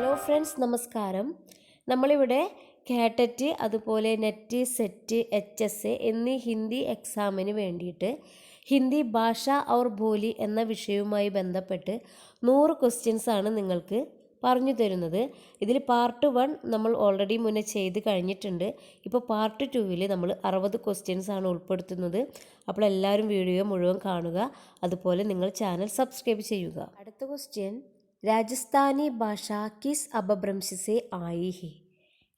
Hello friends, നമസ്കാരം. നമ്മളിവിടെ കാറ്ററ്റ്, അതുപോലെ നെറ്റ്, സെറ്റ്, HS എന്നീ ഹിന്ദി എക്സാമിന് വേണ്ടിയിട്ട് ഹിന്ദി ഭാഷ ഔർ ബോലി എന്ന വിഷയവുമായി ബന്ധപ്പെട്ട് 100 ക്വസ്റ്റ്യൻസ് ആണ് നിങ്ങൾക്ക് പറഞ്ഞു തരുന്നത്. ഇതിൽ പാർട്ട് 1 നമ്മൾ ഓൾറെഡി മുന്നേ ചെയ്ത് കഴിഞ്ഞിട്ടുണ്ട്. ഇപ്പോൾ പാർട്ട് 2-ൽ നമ്മൾ 60 ക്വസ്റ്റ്യൻസ് ആണ് ഉൾപ്പെടുത്തുന്നത്. അപ്പോൾ എല്ലാവരും വീഡിയോ മുഴുവൻ കാണുക, അതുപോലെ നിങ്ങൾ ചാനൽ സബ്സ്ക്രൈബ് ചെയ്യുക. അടുത്ത ക്വസ്റ്റ്യൻ, राजस्थानी भाषा किस अपभ्रंश से आई है?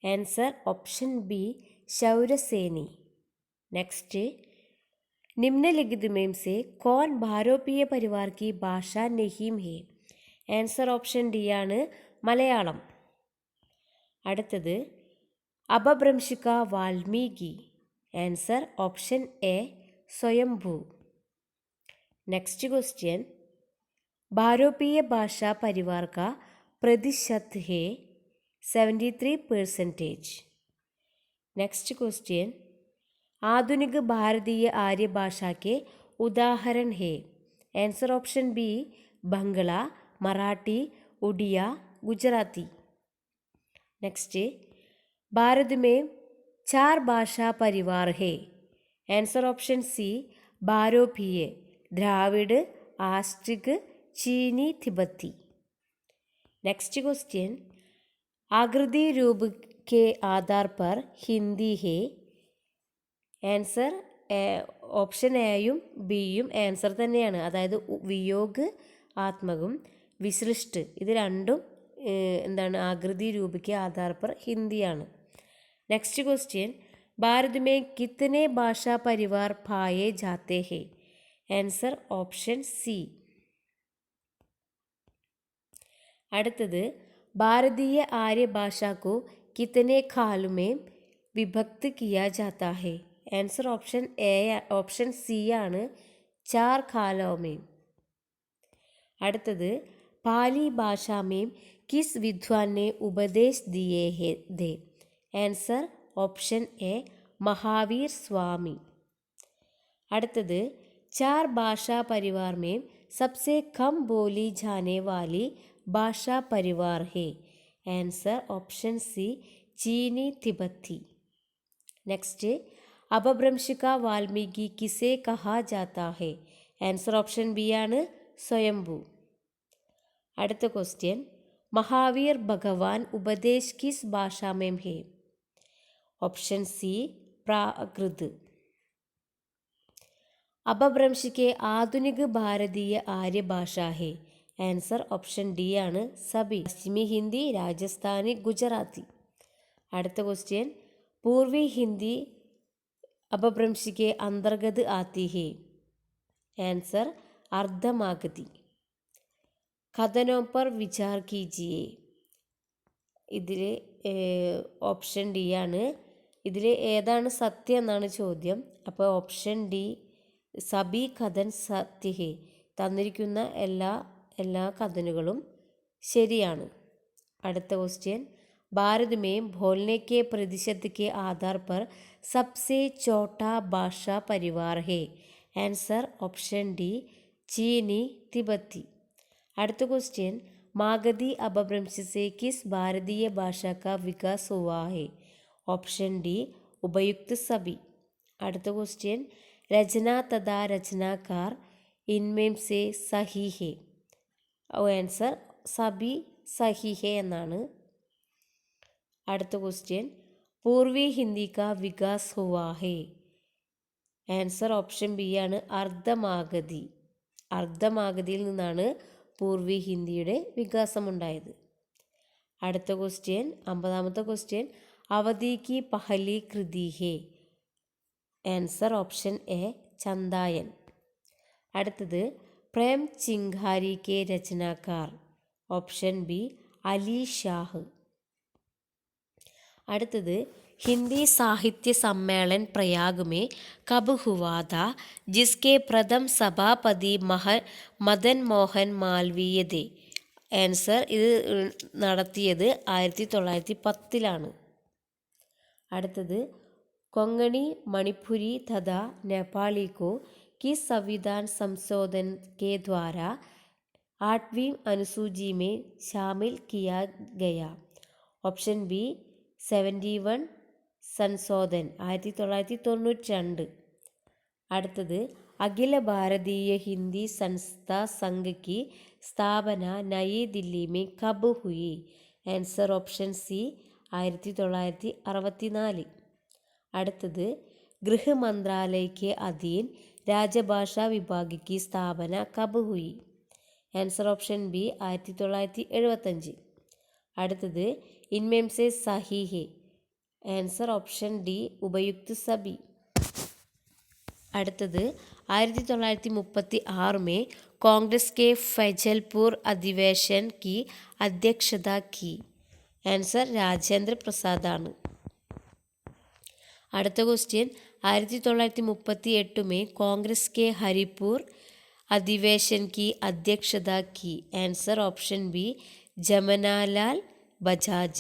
Answer option B Shauraseni. Next, निम्नलिखित में से कौन भारोपीय परिवार की भाषा नहीं है? आंसर ऑप्शन डी ആണ് മലയാളം. അടുത്തത്, അപഭ്രംശിക Valmiki. Answer option A Swayambhu. Next question, भारोपीय भाषा परिवार का प्रतिशत है 73%. नेक्स्ट क्वेश्चन, आधुनिक भारतीय आर्य भाषा के उदाहरण है? Answer option B Bangla, Marathi, Oriya, Gujarati. Next, Bharat में 4 भाषा परिवार है? आंसर ऑप्शन सी भारोपीय, द्राविड़, आस्ट्रिक, चीनी, तिब्बती. नेक्स्ट क्वेश्चन, आकृति रूप के आधार पर हिंदी है? ആൻസർ ഓപ്ഷൻ എയും ബിയും ആൻസർ തന്നെയാണ്. അതായത് വിയോഗ് ആത്മകം, വിസൃഷ്ട്, ഇത് രണ്ടും എന്താണ് ആകൃതി രൂപയ്ക്ക് ആധാർ पर ഹിന്ദിയാണ്. നെക്സ്റ്റ് ക്വസ്റ്റ്യൻ, ഭാരത് में कितने भाषा परिवार पाए जाते हैं? Answer option C. അടുത്തത്, भारतीय आर्य भाषा को कितने काल में विभक्त किया जाता है? आंसर ऑप्शन सी ആണ് 4 कालों में. അടുത്തത്, पाली भाषा में किस विद्वान ने उपदेश दिए हैं थे? आंसर ऑप्शन ए महावीर स्वामी. അടുത്തത്, 4 भाषा परिवार में सबसे कम बोली जाने वाली भाषा परिवार है? आंसर ऑप्शन सी चीनी, तिब्बती. नेक्स्ट, अपभ्रंशिक वाल्मीकि किसे कहा जाता है? आंसर ऑप्शन बी ആണ് സ്വയംഭൂ. അടുത്ത ക്വസ്റ്റ്യൻ, महावीर भगवान उपदेश किस भाषा में है? ऑप्शन सी प्राकृत. अपभ्रंश के आधुनिक भारतीय आर्य भाषा है? आंसर ऑप्शन डी ആണ് സബി, പശ്ചിമി ഹിന്ദി, രാജസ്ഥാനി, ഗുജറാത്തി. അടുത്ത ക്വസ്റ്റ്യൻ, पूर्वी हिंदी अपभ्रंश के अंतर्गत आती है? आंसर अर्धमागधी. कथनों पर विचार कीजिए. ഇതിൽ ഓപ്ഷൻ ഡി ആണ്. ഇതിൽ ഏതാണ് സത്യം എന്നാണ് ചോദ്യം. അപ്പോൾ ഓപ്ഷൻ ഡി സബി കഥൻ സത്യ ഹേ, തന്നിരിക്കുന്ന എല്ലാ കഥനുകളും ശരിയാണ്. അടുത്ത ക്വസ്റ്റ്യൻ, भारत में बोलने के प्रतिशत के आधार पर सबसे छोटा भाषा परिवार है? आंसर ऑप्शन डी चीनी, तिब्बती. അടുത്ത क्वेश्चन, मागधी अपभ्रंश से किस भारतीय भाषा का विकास हुआ है? ऑप्शन डी उपयुक्त सभी. അടുത്ത क्वेश्चन, रचना तथा रचनाकार इनमें से सही है? आंसर सभी सही है എന്നാണ്. അടുത്ത ക്വസ്റ്റ്യൻ, പൂർവി ഹിന്ദി കാ വികാസ് ഹുവാ ഹേ? ആൻസർ ഓപ്ഷൻ ബി ആണ് അർദ്ധമാഗധി. അർദ്ധമാഗധിയിൽ നിന്നാണ് പൂർവി ഹിന്ദിയുടെ വികാസമുണ്ടായത്. അടുത്ത ക്വസ്റ്റ്യൻ, 50ാമത്തെ ക്വസ്റ്റ്യൻ, അവധി കി പഹലി കൃതി ഹേ? Answer option A Chandayan. അടുത്തത്, പ്രേം ചിങ്കാരി കെ രചനാകാർ? Option B Ali Shah. അടുത്തത്, हिंदी साहित्य सम्मेलन प्रयाग में कब हुआ था, जिसके प्रथम सभापति मदन मोहन मालवीय थे? ആൻസർ ഇത് നടത്തിയത് 1910-ലാണ്. അടുത്തത്, കൊങ്കണി, മണിപ്പുരി तथा नेपाली को किस संविधान संशोधन के द्वारा 8वीं अनुसूची में शामिल किया गया? ഓപ്ഷൻ ബി 71 संशोधन 1992. അടുത്തത് अखिल भारतीय हिंदी संस्था संघ की स्थापना नई दिल्ली में कब हुई? Answer option C 1964. അടുത്തത് गृह मंत्रालय के अधीन राजभाषा विभाग की स्थापना कब हुई? Answer option B 1975. അടുത്തത് इनमें से सही है? आंसर ऑप्शन डी उपयुक्त सभी. അടുത്തത് 1936 में कांग्रेस के फैजलपुर अधिवेशन की अध्यक्षता की? आंसर राजेंद्र प्रसाद ആണ്. അടുത്ത ക്വസ്റ്റ്യൻ 1938 में कांग्रेस के हरिपुर अधिवेशन की अध्यक्षता की? Answer option B Jamnalal Bajaj.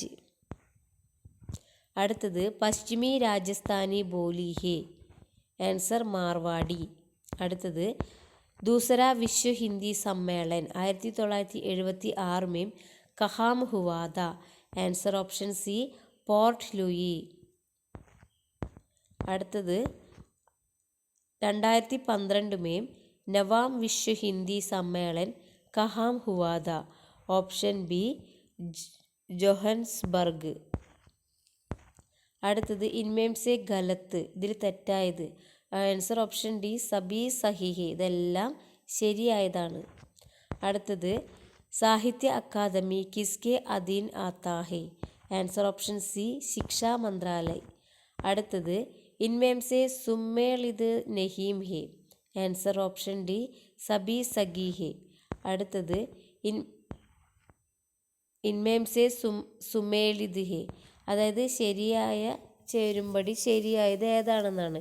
അടുത്തത് പശ്ചിമി രാജസ്ഥാനി ബോലി ഹേ? ആൻസർ മാർവാടി. അടുത്തത് दूसरा विश्व हिंदी सम्मेलन 1976 में कहाँ हुआ था? Answer option C Port Louis. അടുത്തത് 2012 में नवाम विश्व हिंदी सम्मेलन कहाँ हुआ था? Option B Johannesburg. അടുത്തത് इनमें से गलत ഇതിൽ തെറ്റായത്? ആൻസർ ഓപ്ഷൻ ഡി സബി സഹിഹി ഇതെല്ലാം ശരിയായതാണ്. അടുത്തത് സാഹിത്യ അക്കാദമി കിസ്കെ അധീൻ ആത്താ ഹേ? ആൻസർ ഓപ്ഷൻ സി ശിക്ഷാ മന്ത്രാലയ്. അടുത്തത് इनमें से सुमेलित नहीं है? ആൻസർ ഓപ്ഷൻ ഡി സബി സഗി ഹേ. അടുത്തത് इनमें से സുമേലിത് ഹേ അതായത് ശരിയായ ചേരുംപടി ശരിയായത് ഏതാണെന്നാണ്.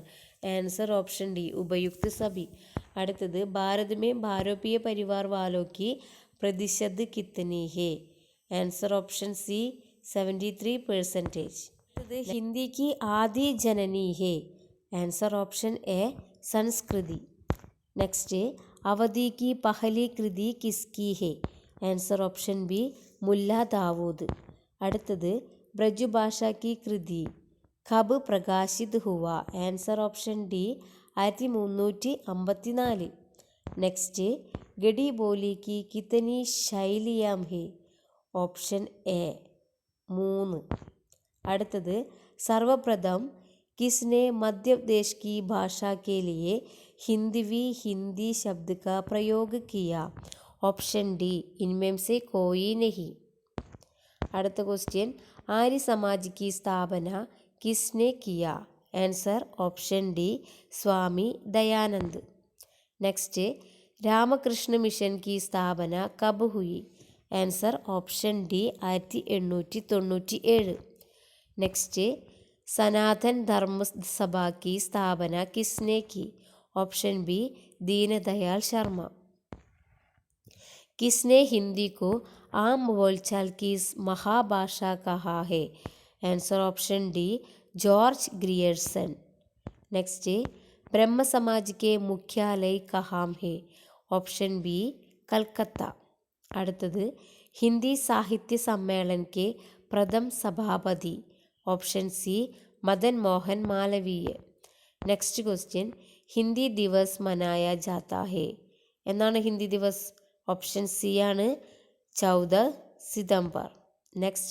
ആൻസർ ഓപ്ഷൻ ഡി ഉപയുക്ത് സഭി. അടുത്തത് ഭാരത് में ഭാരതീയ പരിവാർ वालों की प्रतिशत कितनी है? आंसर ऑप्शन सी 73%. हिंदी की आदि जननी है? आंसर ऑप्शन ए संस्कृति. नेक्स्ट अवधि की पहली कृति किसकी है? Answer option B Mulla Daud. അടുത്തത് ब्रजभाषा की कृति कब प्रकाशित हुआ? Answer option D 1354. नेक्स्ट गढ़ी बोली की कितनी शैलियाँ है? Option A 3. അടുത്തത് सर्वप्रथम किसने मध्य प्रदेश की भाषा के लिए हिंदवी हिंदी शब्द का प्रयोग किया? ऑप्शन डी इनमें से कोई नहीं. അടുത്ത ക്വസ്റ്റ്യൻ आर्य समाज की स्थापना किसने किया? Answer option D Swami Dayanand. Next Ramakrishna Mission की स्थापना कब हुई? Answer option D 1897. Next Sanatan Dharma Sabha की स्थापना किसने की? Option B Deendayal Sharma. किसने हिंदी को आम बोलचाल की महाभाषा कहा है? Answer option D George Grierson. Next Brahmo Samaj के मुख्यालय कहाँ है? Option B Calcutta. അടുത്തത് हिंदी साहित्य सम्मेलन के प्रथम सभापति? Option C Madan Mohan Malaviya. Next question Hindi दिवस मनाया जाता है എന്നാണ് ഹിന്ദി ദിവസ്? ऑप्शन सी ആണ് 14 सितंबर. नेक्स्ट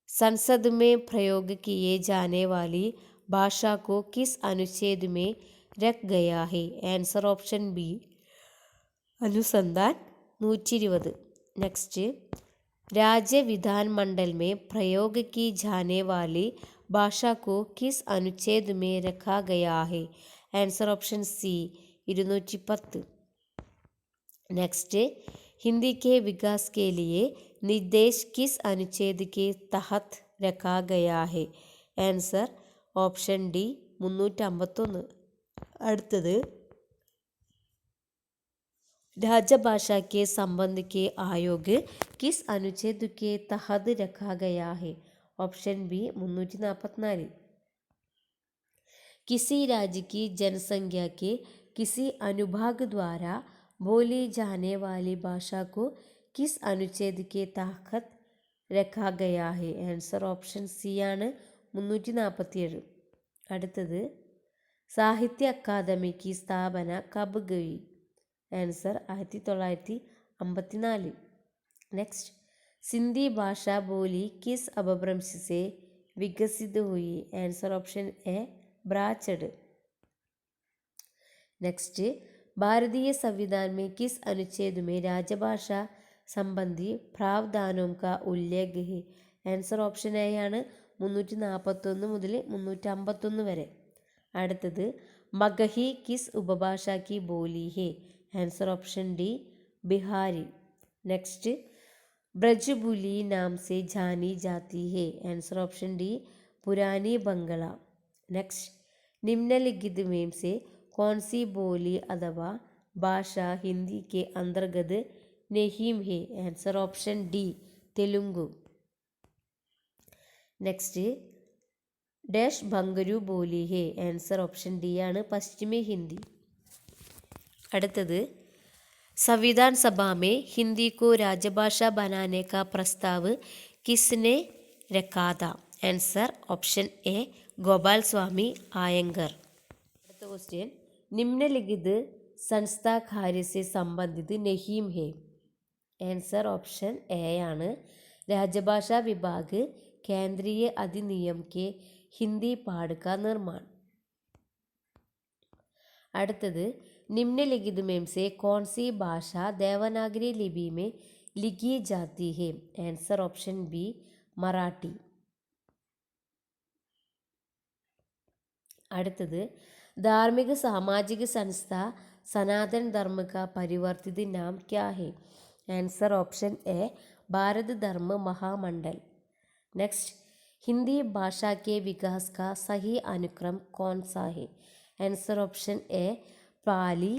संसद में प्रयोग किए जाने वाली भाषा को किस अनुच्छेद में रख गया है? आंसर ऑप्शन बी अनुसंधान 120. नेक्स्ट राज्य विधानमंडल में प्रयोग की जाने वाली भाषा को किस अनुच्छेद में रखा गया है? Answer option C 210. Next Hindi के विकास के लिए निर्देश किस अनुच्छेद के तहत रखा गया है? Answer option D 351. അടുത്തത് राजभाषा के संबंध के आयोग किस अनुच्छेद के तहत रखा गया है? Option B 344. किसी राज्य की जनसंख्या के किसी अनुभाग द्वारा बोली जाने वाली भाषा को किस अनुच्छेद के तहत रखा गया है? ആൻസർ ഓപ്ഷൻ സി ആണ് 347. അടുത്തത് സാഹിത്യ അക്കാദമിക്ക് സ്ഥാപന കബ് ഗയി? ആൻസർ 1954. നെക്സ്റ്റ് സിന്ധി ഭാഷ बोली किस अपभ्रंश से विकसित हुई? Answer option A Brachad. Next भारतीय संविधान में किस अनुच्छेद में राजभाषा संबंधी प्रावधानों का उल्लेख है? आंसर ऑप्शन ए ആണ് 341 മുതൽ 351 വരെ. അടുത്തത് മഗഹി കിസ് ഉപഭാഷ की बोली है? Answer option D Bihari. Next Brajabuli नाम से जानी जाती है? आंसर ऑप्शन डी पुरानी बंगला. नेक्स्ट निम्नलिखित में से कौन सी बोली अथवा भाषा हिंदी के अंतर्गत नहीं है? Answer option D Telugu. Next dash Bangru बोली है? आंसर ऑप्शन डी ആണ് പശ്ചിമി ഹിന്ദി. അടുത്തത് संविधान सभा में हिंदी को राजभाषा बनाने का प्रस्ताव किसने रखा था? आंसर ऑप्शन ए गोपाल स्वामी आयंगर. അടുത്ത क्वेश्चन निम्नलिखित संस्था कार्य से संबंधित नहीं है? आंसर ऑप्शन ए ആണ് राजभाषा विभाग केंद्रीय अधिनियम के हिंदी पाठ का निर्माण. അടുത്തത് निम्नलिखित में से कौन सी भाषा देवनागरी लिपि में लिखी जाती है? Answer option B Marathi. അടുത്തത് धार्मिक सामाजिक संस्था सनातन धर्म का परिवर्तित नाम क्या है? आंसर ऑप्शन ए भारत धर्म महामंडल. नेक्स्ट हिंदी भाषा के विकास का सही अनुक्रम कौन सा है? आंसर ऑप्शन ए पाली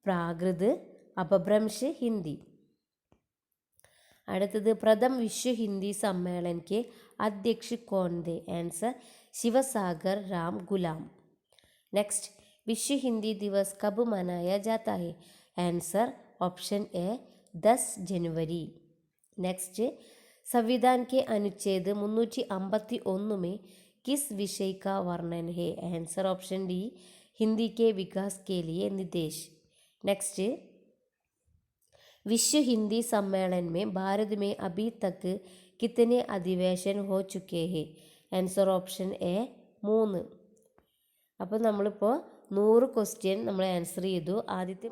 प्राकृत अपभ्रंश हिंदी. അടുത്തത് प्रथम विश्व हिंदी सम्मेलन के अध्यक्ष कौन थे? आंसर शिवसागर राम गुलाम. नेक्स्ट विश्व हिंदी दिवस कब मनाया जाता है? आंसर ऑप्शन ए 10 जनवरी. नेक्स्ट संविधान के अनुच्छेद 351 में किस विषय का वर्णन है? आंसर ऑप्शन डी हिंदी के विकास के लिए निर्देश. नेक्स्ट विश्व हिंदी सम्मेलन में भारत में अभी तक कितने अधिवेशन हो चुके हैं? Answer option A 3. അപ്പോൾ നമ്മളിപ്പോൾ 100 ക്വസ്റ്റ്യൻ നമ്മൾ ആൻസർ ചെയ്തു. ആദ്യത്തെ